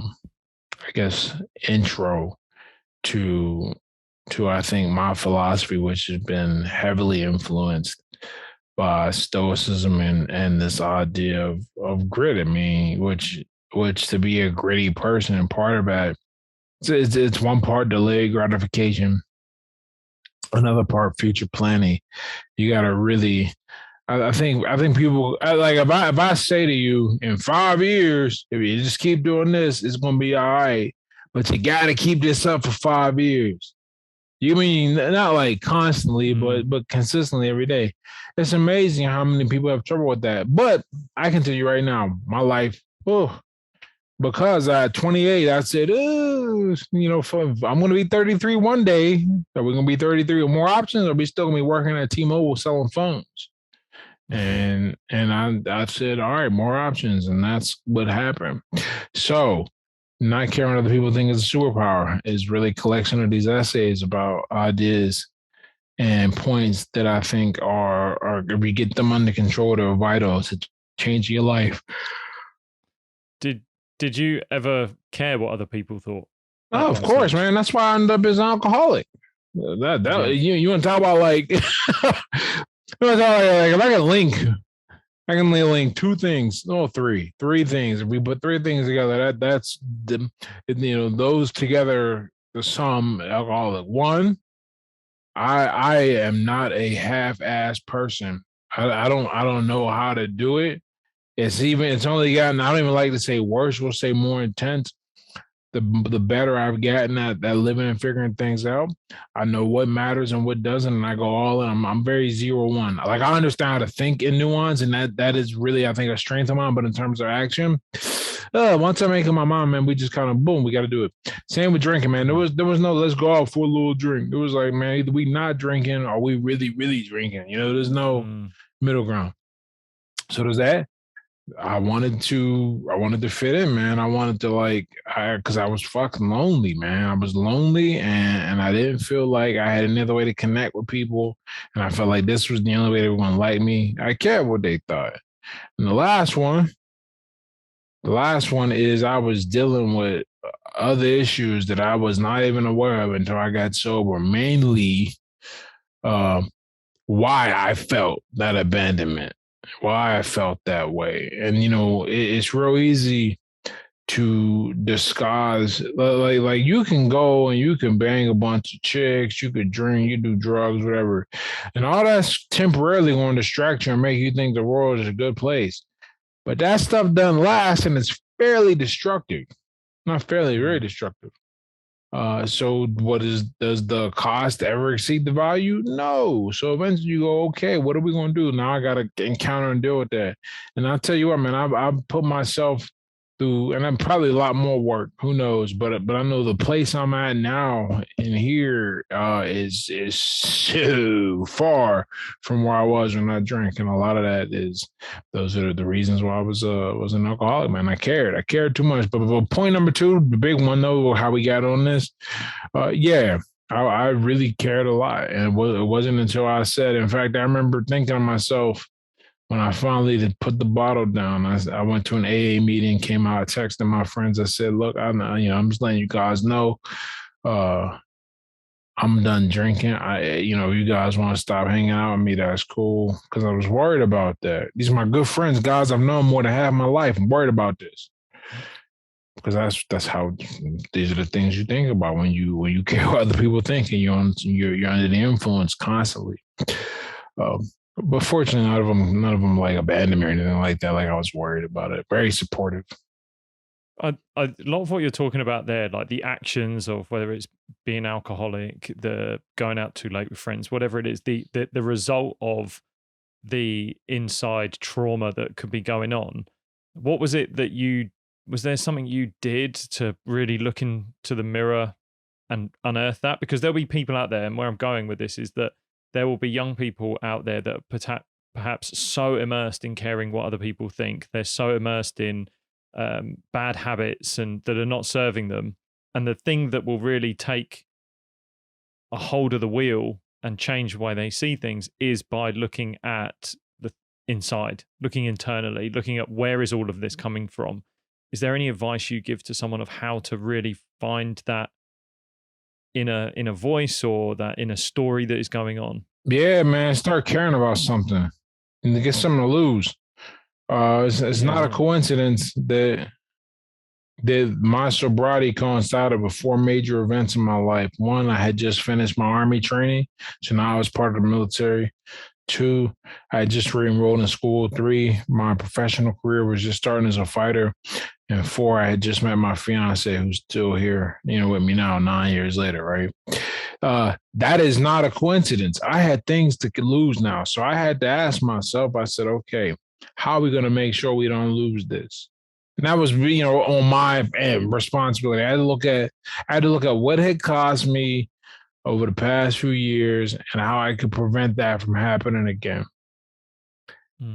guess, intro to I think my philosophy, which has been heavily influenced by Stoicism and this idea of grit. I mean, which to be a gritty person, and part of that, it's one part delayed gratification, another part future planning. You got to really. I think people like if I say to you in 5 years, if you just keep doing this, it's gonna be all right. But you got to keep this up for 5 years. You mean not like constantly, Mm. but consistently every day. It's amazing how many people have trouble with that. But I can tell you right now, my life, oh, because at 28, I said, oh, I'm going to be 33 one day. Are we going to be 33 with more options? Or are we still going to be working at T-Mobile selling phones? And I said, all right, more options, and that's what happened. So not caring what other people think is a superpower is really a collection of these essays about ideas and points that I think are if you get them under control, they're vital to change your life. Did you ever care what other people thought at Oh, of one course, stage? man. That's why I ended up as an alcoholic. Yeah. You want to talk about like, you want to talk like if I can link two things, no, three things. If we put three things together, that's the, those together the sum alcoholic. One, I am not a half-ass person. I don't know how to do it. It's only gotten, I don't even like to say worse, we'll say more intense. The better I've gotten at living and figuring things out. I know what matters and what doesn't, and I go all in. I'm very 0-1. Like I understand how to think in nuance, and that is really I think a strength of mine. But in terms of action, once I make up my mind, man, we just kind of boom, we got to do it. Same with drinking, man. Mm. There was no let's go out for a little drink. It was like, man, either we not drinking or we really drinking. There's no Mm. middle ground. So there's that. I wanted to fit in, man. I wanted to because I was fucking lonely, man. I was lonely and I didn't feel like I had any other way to connect with people. And I felt like this was the only way they were gonna like me. I cared what they thought. And the last one is I was dealing with other issues that I was not even aware of until I got sober. Mainly, uh, why I felt that abandonment, why I felt that way. And it's real easy to disguise like you can go and you can bang a bunch of chicks, you could drink, you do drugs, whatever. And all that's temporarily going to distract you and make you think the world is a good place. But that stuff doesn't last and it's fairly destructive. Not fairly, very Mm. destructive. So does the cost ever exceed the value? No. So eventually you go, okay, what are we gonna do? Now I gotta encounter and deal with that. And I'll tell you what, man, I've put myself through, and I'm probably a lot more work. Who knows? But I know the place I'm at now in here is so far from where I was when I drank, and a lot of that is those are the reasons why I was an alcoholic, man. I cared too much. But point number two, the big one though, how we got on this, yeah. I really cared a lot, and it wasn't until I said. In fact, I remember thinking to myself, when I finally put the bottle down, I went to an AA meeting, came out, I texted my friends. I said, look, I'm just letting you guys know, uh, I'm done drinking. You guys want to stop hanging out with me, that's cool. Cause I was worried about that. These are my good friends, guys I've known more than half my life. I'm worried about this. because that's how these are the things you think about when you care what other people think and you're under the influence constantly. Um, but fortunately, none of them like abandoned me or anything like that. Like I was worried about it. Very supportive. A lot of what you're talking about there, like the actions of whether it's being alcoholic, the going out too late with friends, whatever it is, the result of the inside trauma that could be going on. What was it that was there something you did to really look into the mirror and unearth that? Because there'll be people out there, and where I'm going with this is that there will be young people out there that are perhaps so immersed in caring what other people think. They're so immersed in bad habits and that are not serving them. And the thing that will really take a hold of the wheel and change the way they see things is by looking at the inside, looking internally, looking at where is all of this coming from. Is there any advice you give to someone of how to really find that in a voice or that in a story that is going on? Yeah, man, start caring about something and to get something to lose. It's Yeah, not a right. coincidence that my sobriety coincided with four major events in my life. One, I had just finished my army training, so now I was part of the military. Two, I had just re-enrolled in school. Three, my professional career was just starting as a fighter. And four, I had just met my fiance, who's still here, with me now 9 years later, right? That is not a coincidence. I had things to lose now. So I had to ask myself, I said, okay, how are we going to make sure we don't lose this? And that was, on my responsibility. I had to look at what had cost me over the past few years and how I could prevent that from happening again.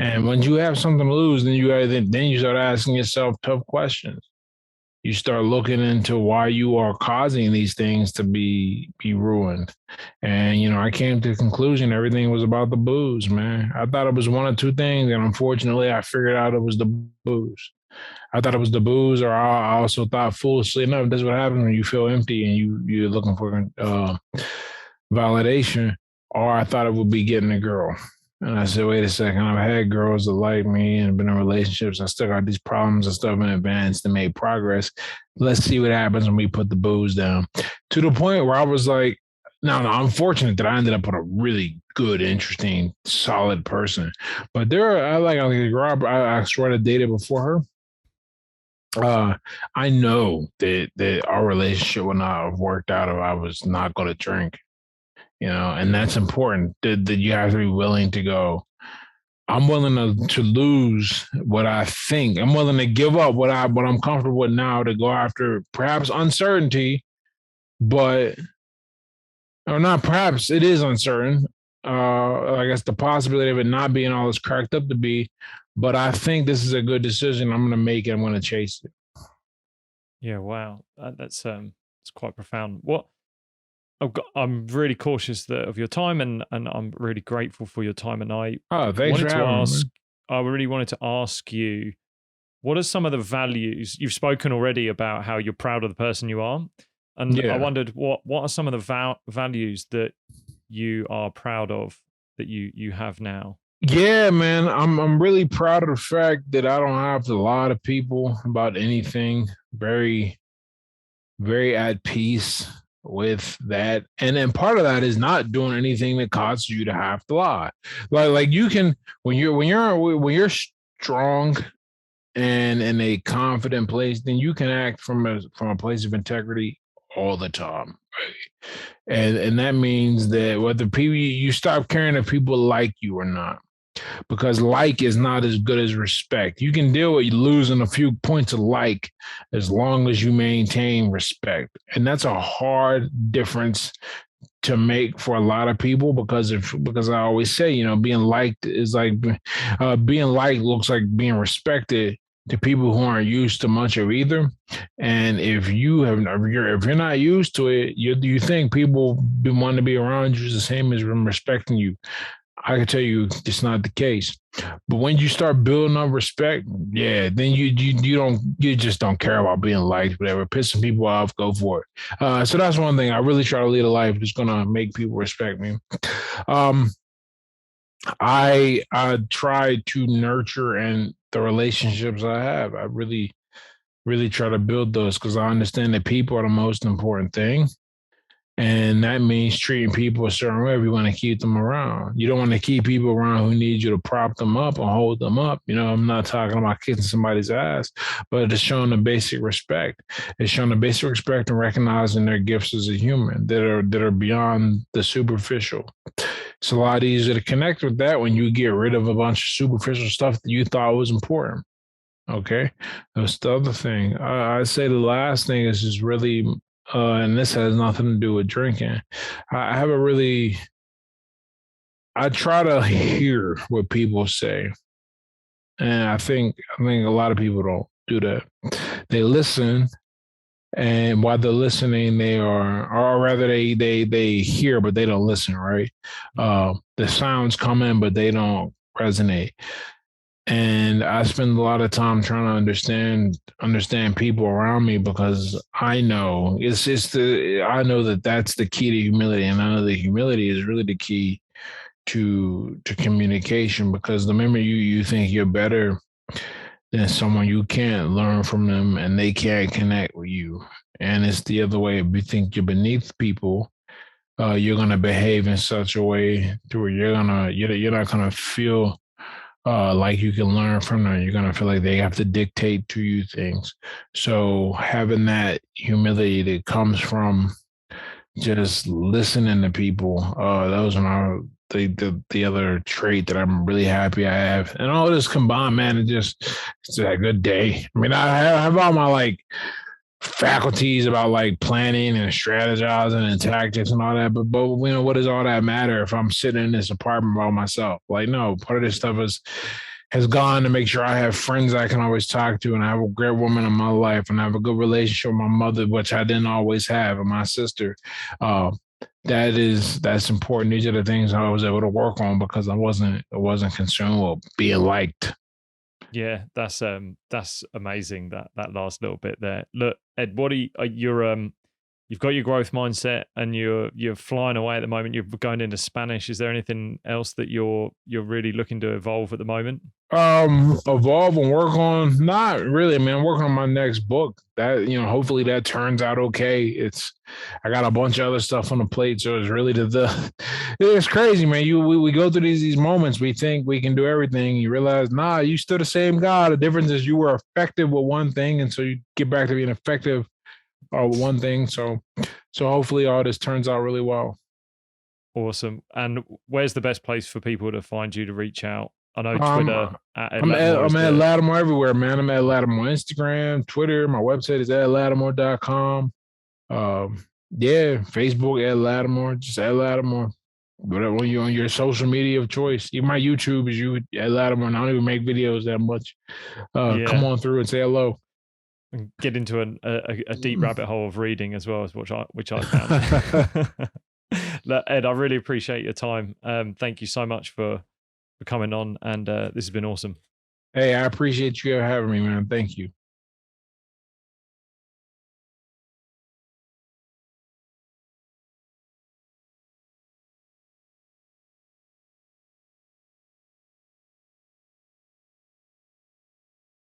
And when you have something to lose, then you start asking yourself tough questions. You start looking into why you are causing these things to be ruined. And I came to the conclusion everything was about the booze, man. I thought it was one of two things, and unfortunately, I figured out it was the booze. I thought it was the booze, or I also thought foolishly enough, that's what happens when you feel empty and you're looking for validation. Or I thought it would be getting a girl. And I said, wait a second, I've had girls that like me and been in relationships. I still got these problems and stuff in advance to make progress. Let's see what happens when we put the booze down. To the point where I was like, no, I'm fortunate that I ended up with a really good, interesting, solid person. But I like Rob, I sort of dated before her. I know that our relationship would not have worked out if I was not going to drink, and that's important that you have to be willing to go. I'm willing to lose what I think. I'm willing to give up what I'm comfortable with now to go after perhaps uncertainty, but or not perhaps it is uncertain. I guess the possibility of it not being all it's cracked up to be, but I think this is a good decision. I'm going to make it. I'm going to chase it. Yeah, wow. That's it's quite profound. I'm really cautious of your time, and I'm really grateful for your time. And I Thanks for having me. I really wanted to ask you, what are some of the values you've spoken already about how you're proud of the person you are, and I wondered what are some of the values that you are proud of that you have now. Yeah, man, I'm really proud of the fact that I don't have to lie to people about anything. Very, very at peace with that. And then part of that is not doing anything that causes you to have to lie. Like you can when you're strong and in a confident place, then you can act from a place of integrity all the time. Right? And that means that whether people you stop caring if people like you or not, because like is not as good as respect. You can deal with losing a few points of like as long as you maintain respect. And that's a hard difference to make for a lot of people because I always say, being liked is like being liked looks like being respected to people who aren't used to much of either. And if you're not used to it, you think people want to be around you the same as respecting you. I can tell you it's not the case. But when you start building up respect, yeah, then you just don't care about being liked, whatever. Pissing people off, go for it. So that's one thing. I really try to lead a life that's gonna make people respect me. I try to nurture and the relationships I have. I really really try to build those, because I understand that people are the most important thing. And that means treating people a certain way if you want to keep them around. You don't want to keep people around who need you to prop them up or hold them up. I'm not talking about kissing somebody's ass, but it's showing the basic respect. It's showing the basic respect and recognizing their gifts as a human that are beyond the superficial. It's a lot easier to connect with that when you get rid of a bunch of superficial stuff that you thought was important. Okay. That's the other thing. I'd say the last thing is just really, and this has nothing to do with drinking. I have a really, I try to hear what people say. And I think a lot of people don't do that. They listen, and while they're listening, they are, or rather they hear, but they don't listen, right? The sounds come in, but they don't resonate. And I spend a lot of time trying to understand people around me, because I know I know that that's the key to humility, and I know that humility is really the key to communication, because the minute you think you're better than someone, you can't learn from them and they can't connect with you. And it's the other way. If you think you're beneath people, you're gonna behave in such a way to where you're not gonna feel like you can learn from them. You're gonna feel like they have to dictate to you things. So having that humility that comes from just listening to people, those are the other trait that I'm really happy I have. And all this combined, man, it's a good day. I mean, I have all my like faculties about like planning and strategizing and tactics and all that, but what does all that matter if I'm sitting in this apartment by myself? Like, no, part of this stuff has gone to make sure I have friends I can always talk to, and I have a great woman in my life, and I have a good relationship with my mother, which I didn't always have, and my sister. That's important. These are the things I was able to work on because I wasn't concerned with being liked. Yeah, that's amazing, that last little bit there. Look, Ed, what you've got your growth mindset and you're flying away at the moment. You're going into Spanish. Is there anything else that you're really looking to evolve at the moment? Evolve and work on, not really, man. I'm working on my next book. That, hopefully that turns out okay. I got a bunch of other stuff on the plate, so it's really it's crazy, man. We go through these moments. We think we can do everything. You realize, nah, you still the same guy. The difference is you were effective with one thing, and so you get back to being effective with one thing. So hopefully all this turns out really well. Awesome. And where's the best place for people to find you, to reach out? I know Um, Twitter at Ed I'm Latimore at Latimore everywhere, man. I'm at Latimore Instagram, Twitter. My website is at latimore.com. Yeah, Facebook at Latimore, just at Latimore. Whatever, when you're on your social media of choice. Even my YouTube is you at Latimore, and I don't even make videos that much. Come on through and say hello. And get into a deep rabbit hole of reading as well, which I found. Look, Ed, I really appreciate your time. Thank you so much for coming on, and this has been awesome. Hey, I appreciate you having me, man. Thank you.